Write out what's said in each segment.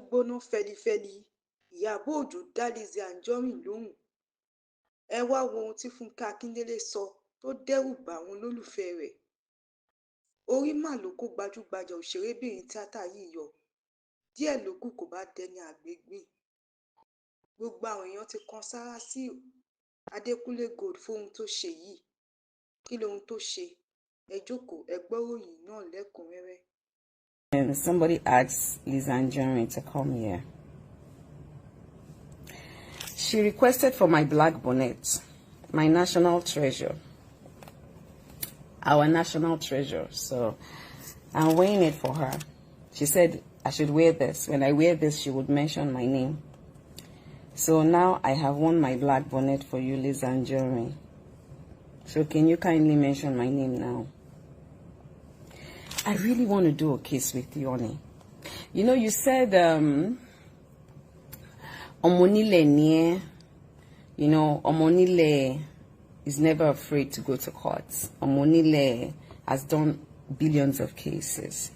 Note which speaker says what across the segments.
Speaker 1: gbóná fẹlifẹli Ìyábọ̀ Òjó dá Lizzy Anjorin lóhùn. Ẹ wá wo ohun tí Fúnkẹ́ Akíndélé sọ tó dẹ́rù bà àwọn olólùfẹ́ rẹ̀. Orí mà ló kó gbajúgbajà òṣèrébìnrin tíátà yìí yọ. Díẹ̀ ló kù kó bá dẹni àgbégbìn. Gbogbo àwọn èèyàn ti kan sára sí Adékúnlé Gold fóhun tó ṣe yìí. Kí lohun tó ṣe? Ẹ jókòó, ẹ gbọ́ ròyìn náà lẹ́kùnrẹ́rẹ́.
Speaker 2: And somebody asked Lizzy Anjorin to come here. She requested for my black bonnet, my national treasure, our national treasure. So I'm wearing it for her. She said I should wear this. When I wear this, she would mention my name. So now I have worn my black bonnet for you, Lizzy Anjorin. So can you kindly mention my name now? I really want to do a kiss with you, honey. You know, you said, Omonile nie, you know, Omonile is never afraid to go to court. Omonile has done billions of cases.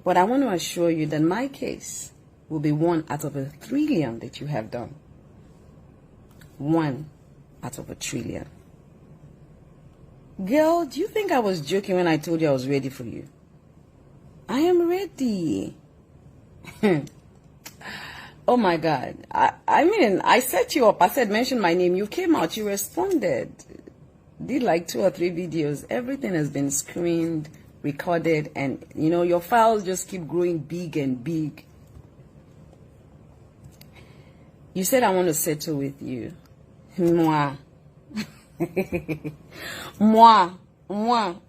Speaker 2: But I want to assure you that my case will be 1 out of 1 trillion that you have done. 1 out of 1 trillion. Girl, do you think I was joking when I told you I was ready for you? I am ready. Oh my God. I mean, I set you up. I said, mention my name. You came out. You responded. Did like 2 or 3 videos. Everything has been screened, recorded, and, you know, your files just keep growing big and big. You said, I want to settle with you. Mwah.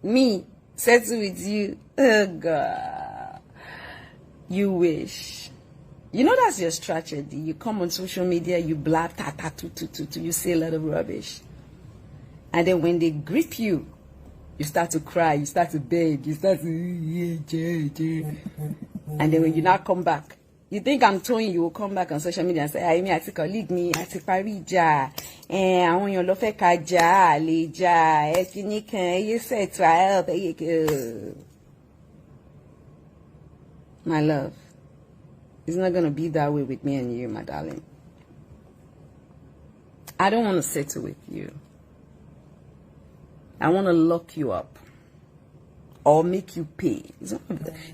Speaker 2: Me, settle with you. Oh God, you wish. You know that's your strategy. You come on social media, you blab, you say a lot of rubbish, and then when they grip you, you start to cry, you start to beg, you start to and then when you now come back, you think I'm telling you will come back on social media and say, I mean, I think leave me, I think Parija, I want your love kaja, lija, ekinikan, you say trial, my love, it's not gonna be that way with me and you, my darling. I don't want to settle with you. I want to lock you up. Or make you pay.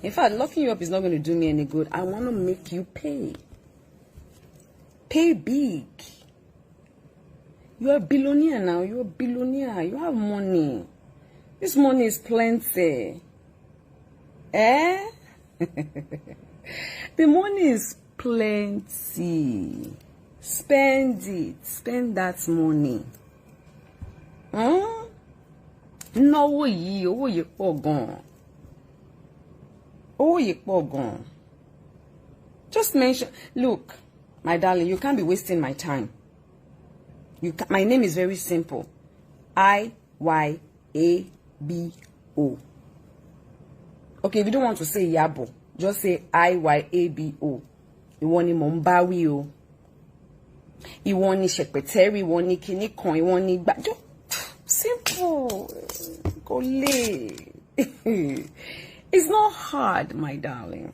Speaker 2: In fact, locking you up is not going to do me any good. I want to make you pay. Pay big. You're a billionaire now. You're a billionaire. You have money. This money is plenty. Eh? The money is plenty. Spend it. Spend that money. Huh? No, owó yìí pọ̀ gan. Owó yìí pọ̀ gan. Just mention, look, my darling, you can't be wasting my time. My name is very simple. IYABO. Okay, if you don't want to say Yabo, just say IYABO. Ìwọ ni mò ń bá wí o. Ìwọ ni secretary, ìwọ ni kíní kan, ìwọ ni gbàjọ. Simple. It's not hard, my darling.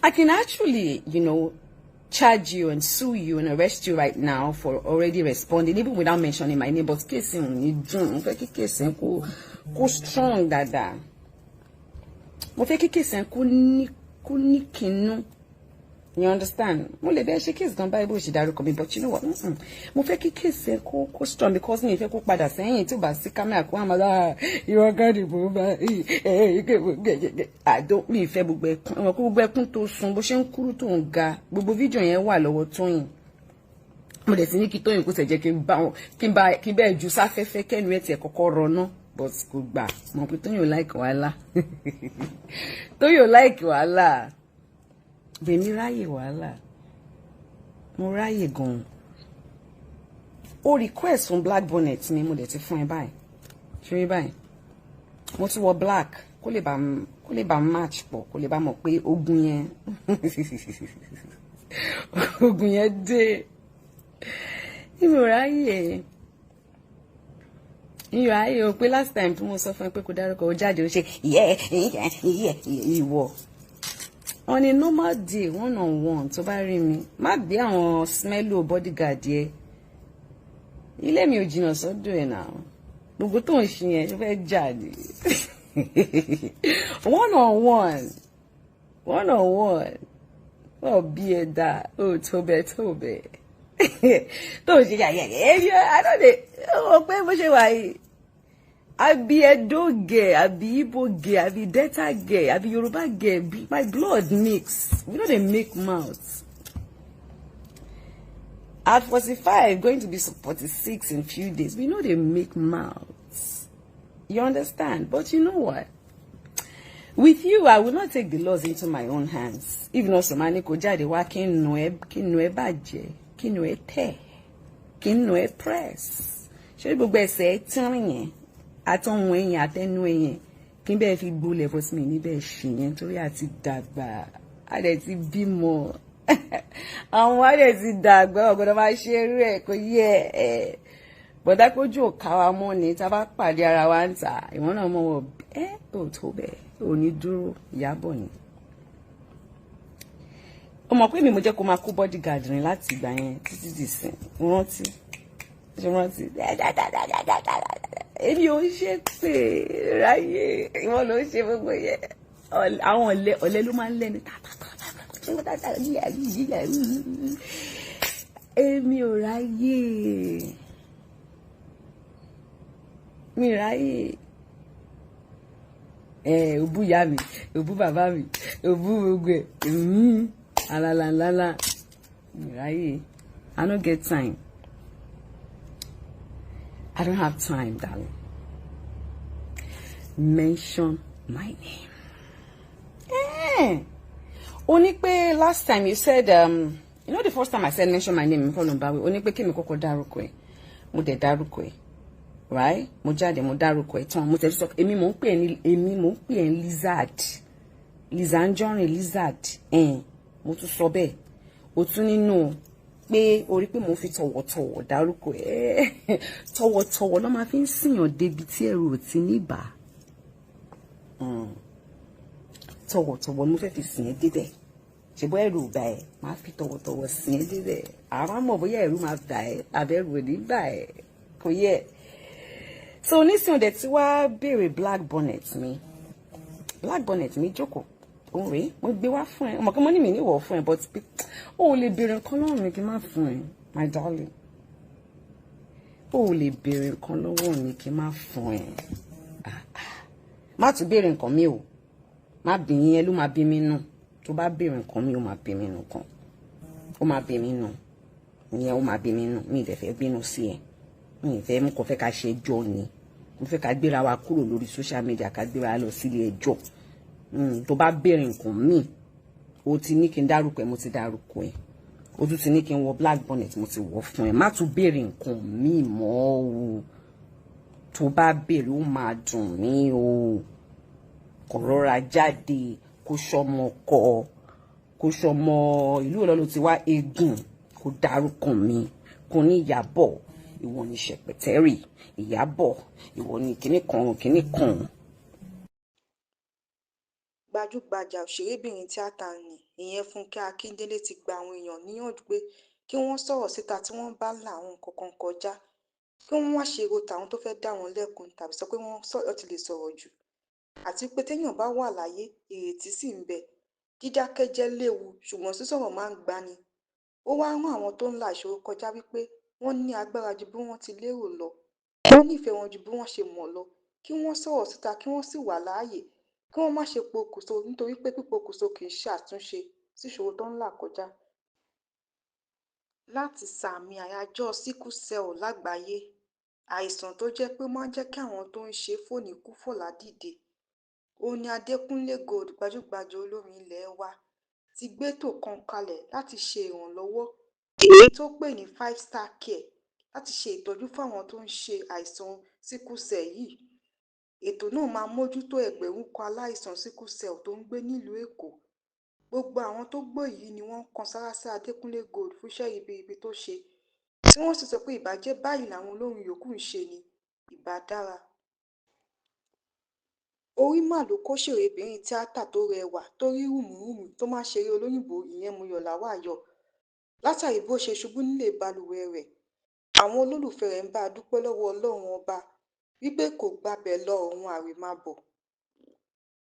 Speaker 2: I can actually, you know, charge you and sue you and arrest you right now for already responding, even without mentioning my name. But case you don't, case go strong, dada. But case ni kinu. You understand? Mo le be she case gan Bible she daruko mi, but you know what? Mo fẹ́ kí case ko strong because mi fẹ́ kó padà sẹ́yìn tí ó bá sí camera ko amada ìwọ gan di bo ba I don't mi fẹ́ gbogbo ẹkún. Mo ko gbogbo ẹkún tó sun bó ṣe ń kúrú tó ń ga. Gbogbo video yẹn wà lọ́wọ́ Tóyìn. Mo dẹ̀ ti ní kí Tóyìn kó ṣe jẹ́ kí n bá ju sáfẹ́fẹ́ kẹ́nu ẹ̀ tí ẹ kọ́kọ́ rọná, but kò gbà. Mo pé Tóyìn ò like wàhálà. Tóyìn ò like wàhálà. Bèmi ráyè wàhálà. Mo ráyè gan. O request fún black bonnet mi mo dẹ̀ ti fún ẹ báyìí. Ṣé báyìí? Mo ti wọ black kó lè bá match pọ̀, kó lè bá mọ̀ pé ogun yẹn ogun yẹn dé. Mo ráyè. iyọ̀ ayé o pé last time tí mo sọ fún ẹ pé kò dárúkọ o jáde o ṣe ìwọ on a normal day one on one tó bá rí mi má gbé àwọn smello bodyguard yẹ ilé mi ò jìnnà sọ́dọ̀ ẹ̀ náà gbogbo tó ń ṣe yẹn ṣe fẹ́ jáde one on one ọ̀ bí ẹ dá o tó bẹ́ẹ̀ tó ń ṣe yàyẹ àdọ́dẹ ọ pé bó ṣe wà yìí àbí Edo girl àbí Igbo girl àbí Delta girl àbí Yoruba girl my blood mix we no dey make mouth. At 45 going to be 46 in few days we no dey make mouths, you understand? But you know what, with you I will not take the laws into my own hands. If not somani kò jáde wá kí n nù ẹ́ bàjẹ́ kí n nù ẹ́ tẹ̀ kí n nù ẹ́ press ṣé gbogbo ẹsẹ̀ tínrín yẹn àtọ̀hún ẹ̀yìn àtẹnu ẹ̀yìn kí n bẹ́ẹ̀ fi gbolẹ̀ bọ́ sí mi níbẹ̀ ṣì yẹn torí àti dàgbà àdẹ̀ ti bímọ àwọn àdẹ̀ ti dàgbà ọ̀gbọ́dọ̀ máa ṣe eré ẹ̀ kò yẹ ẹ̀ bọ̀dá pójú òkà wa mọ́ ni tá a bá pàdé ara wa ń tà ìwọ́n náà mọ̀ wọ́n ò tó bẹ́ẹ̀ ò ní dúró ìyábọ̀ ni. ó mọ̀ pé mi mo jẹ́ kó máa kó bodyguard rìn láti ìgbà yẹn títí di sìn rántí èmi ò ṣe pé ráyè ìwọ ló ṣe gbogbo yẹn àwọn ọ̀lẹ ló máa ń lẹ́nu èmi ò ráyè mi ráyè òbú ìyá mi òbú bàbá mi òbú gbogbo ẹ̀ alala mi ráyè I no get time. I don't have time, darling. Mention my name. Only pé last time you said, you know the first time I said mention my name in front of Bawi, only pé kí mi kọ́kọ́ dárúkọ ẹ̀. Mo dẹ̀ dárúkọ ẹ̀. Right? Mo jáde mo dárúkọ ẹ̀ tán. Mo tẹ̀ sọ èmi mò ń pè ẹ́ lizard. Lizzy Anjorin lizard. Mo tún sọ bẹ́ẹ̀. O tún nínú pé orí pé mo fi tọ̀wọ̀tọ̀wọ̀ dárúkọ ẹ̀ tọ̀wọ̀tọ̀wọ̀ ló máa fi ń sìyàn débi tí ẹrù ò ti níbà tọ̀wọ̀tọ̀wọ̀ ló fẹ́ fi sìn ẹ́ débẹ̀ ṣùgbọ́n ẹrù ò bá ẹ̀ máa fi tọ̀wọ̀tọ̀wọ̀ sìn ẹ́ débẹ̀ àwọn àmọ̀ bóyá ẹrù máa bà ẹ́ àbẹ̀rù ò ní bà ẹ́ kò yẹ. so onísìn ọ̀dẹ̀ tí wàá béèrè black bonnet mi jókòó òun rèé mo gbé wá fún ẹ ọmọ kan mo ní mi ní ìwọ fún ẹ but o ò lè béèrè nǹkan lọ́wọ́ mi kí n má fún ẹ my darling o ò lè béèrè nǹkan lọ́wọ́ mi kí n má fún ẹ má tún béèrè nǹkan mi o má bí yẹn ló máa bí mi nù tó bá béèrè nǹkan mi ó máa bí mi nù kan ó máa bí mi nù ìyẹn ó máa bí mi nù mi ì dẹ̀ fẹ́ bínú sí ẹ mi ì fẹ́ mú kó fẹ́ ká ṣe ẹjọ́ ni mo fẹ́ ká gbéra wa kúrò lórí social media ká gbéra lọ sílé ẹjọ́ tó bá béèrè nǹkan míì o ti ní kí n dárúkọ ẹ mo ti dárúkọ ẹ o tún ti ní kí n wọ black bonnet mo ti wọ fún ẹ má tún béèrè nǹkan míì mọ́ o tó bá béèrè ó máa dùn mí o kò rọra jáde kó sọmọ kó sọmọ ìlú Ọlọ́run ti wá eégún kó dárúkọ mi kó ní Ìyábọ̀ ìwọ ní Ṣẹ̀pẹ̀tẹ́rì Ìyábọ̀ ìwọ ní kíní kan.
Speaker 1: Gbajúgbajà òṣèrébìnrin tíátà nì ìyẹn Fúnkẹ́ Akíndélé ti gba àwọn èèyàn níyànjú pé kí wọ́n sọ̀rọ̀ síta tí wọ́n bá la àwọn nǹkan kan kọjá kí wọ́n má ṣe ro tàwọn tó fẹ́ dá wọn lẹ́kun tàbí sọ pé wọ́n ti lè sọ̀rọ̀ jù àti pé téèyàn bá wà láyé ìrètí sì ń bẹ dídákẹ́jẹ́ léwu ṣùgbọ́n sísọ̀rọ̀ máa ń gbani. Ó wá rán àwọn tó ń la ìṣòro kọjá wípé wọ́n ní agbára ju bí wọ́n ti lérò lọ wọ́n nífẹ̀ẹ́ wọn ju bí wọ́n ṣe mọ̀ lọ kí wọ́n sọ̀rọ̀ síta kí wọ́n sì wà láàyè kí wọ́n má ṣe pokùnso nítorí pé pípokùnso kì í ṣàtúnṣe síṣòro tó ń là kọjá. Láti sàmì àyájọ́ sickle cell lágbàáyé àìsàn tó jẹ́ pé ó máa ń jẹ́ kí àwọn tó ń ṣe fòní kú fọ̀lá dìde òun ni Adékúnlé Gold gbajúgbajà olórin ilé wa ti gbétò kan kalẹ̀ láti ṣe ìrànlọ́wọ́ èyí tó pè ní 5-star care láti ṣe ìtọ́jú fáwọn tó ń ṣe àìsàn sickle cell yìí. Ètò náà máa mójútó ẹgbẹ̀rún kan aláìsàn sickle cell tó ń gbé nílùú Èkó. Gbogbo àwọn tó gbọ́ yìí ni wọ́n kan sára sí Adékúnlé Gold fún iṣẹ́ ribiribi tó ṣe tí wọ́n sì sọ pé ìbàjẹ́ báyìí làwọn olórin yòókù ń ṣe ni ìbá dára. Orí mà ló kó ṣèrébìnrin tíátà tó rẹwà tó rí rùmùrùmù tó máa ṣeré olóyìnbó ìyẹn Muyọ̀láwá yọ látàrí bó ṣe ṣubú nílé balùwẹ̀ rẹ̀. Àwọn olólùfẹ́ rẹ̀ ń bá a dúpẹ́ lọ́wọ́ Ọlọ́run ọba wípé kò gbabẹ̀ lọ ọ̀run àrèmábọ̀.